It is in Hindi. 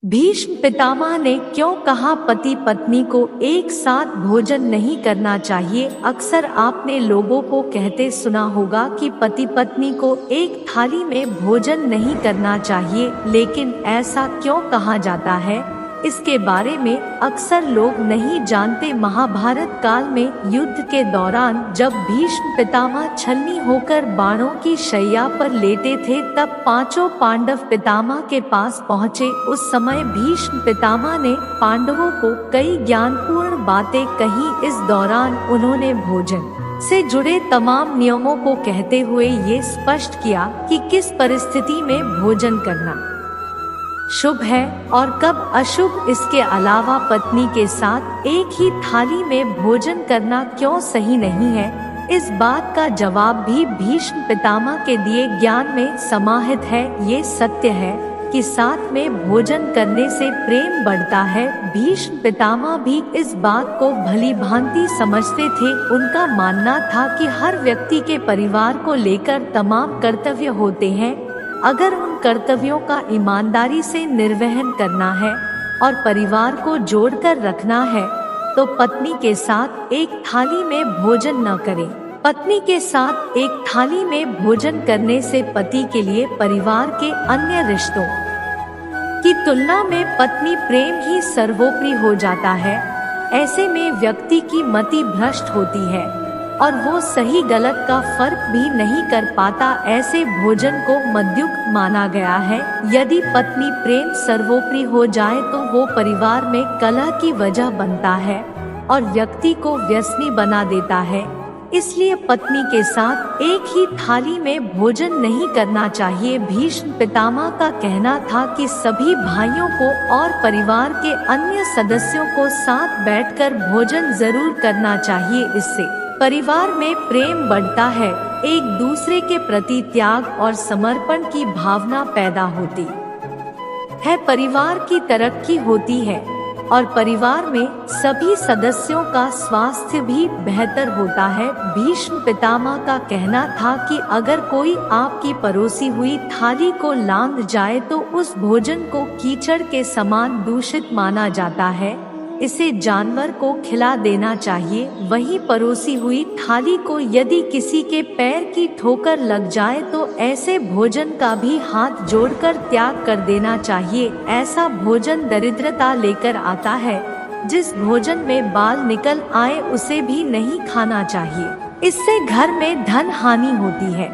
भीष्म पितामह ने क्यों कहा पति पत्नी को एक साथ भोजन नहीं करना चाहिए। अक्सर आपने लोगों को कहते सुना होगा कि पति पत्नी को एक थाली में भोजन नहीं करना चाहिए, लेकिन ऐसा क्यों कहा जाता है, इसके बारे में अक्सर लोग नहीं जानते। महाभारत काल में युद्ध के दौरान जब भीष्म पितामह छलनी होकर बाणों की शैया पर लेटे थे, तब पांचों पांडव पितामह के पास पहुँचे। उस समय भीष्म पितामह ने पांडवों को कई ज्ञानपूर्ण बातें कही। इस दौरान उन्होंने भोजन से जुड़े तमाम नियमों को कहते हुए ये स्पष्ट किया कि किस परिस्थिति में भोजन करना शुभ है और कब अशुभ। इसके अलावा पत्नी के साथ एक ही थाली में भोजन करना क्यों सही नहीं है, इस बात का जवाब भी भीष्म पितामह के दिए ज्ञान में समाहित है। ये सत्य है कि साथ में भोजन करने से प्रेम बढ़ता है। भीष्म पितामह भी इस बात को भली भांति समझते थे। उनका मानना था कि हर व्यक्ति के परिवार को लेकर तमाम कर्तव्य होते हैं। अगर उन कर्तव्यों का ईमानदारी से निर्वहन करना है और परिवार को जोड़कर रखना है, तो पत्नी के साथ एक थाली में भोजन न करें। पत्नी के साथ एक थाली में भोजन करने से पति के लिए परिवार के अन्य रिश्तों की तुलना में पत्नी प्रेम ही सर्वोपरि हो जाता है। ऐसे में व्यक्ति की मति भ्रष्ट होती है और वो सही गलत का फर्क भी नहीं कर पाता। ऐसे भोजन को मद्युक माना गया है। यदि पत्नी प्रेम सर्वोपरि हो जाए तो वो परिवार में कलह की वजह बनता है और व्यक्ति को व्यसनी बना देता है। इसलिए पत्नी के साथ एक ही थाली में भोजन नहीं करना चाहिए। भीष्म पितामह का कहना था कि सभी भाइयों को और परिवार के अन्य सदस्यों को साथ बैठकर भोजन जरूर करना चाहिए। इससे परिवार में प्रेम बढ़ता है, एक दूसरे के प्रति त्याग और समर्पण की भावना पैदा होती है, परिवार की तरक्की होती है और परिवार में सभी सदस्यों का स्वास्थ्य भी बेहतर होता है। भीष्म पितामह का कहना था कि अगर कोई आपकी परोसी हुई थाली को लांघ जाए तो उस भोजन को कीचड़ के समान दूषित माना जाता है, इसे जानवर को खिला देना चाहिए। वहीं परोसी हुई थाली को यदि किसी के पैर की ठोकर लग जाए तो ऐसे भोजन का भी हाथ जोड़कर त्याग कर देना चाहिए। ऐसा भोजन दरिद्रता लेकर आता है। जिस भोजन में बाल निकल आए उसे भी नहीं खाना चाहिए, इससे घर में धन हानि होती है।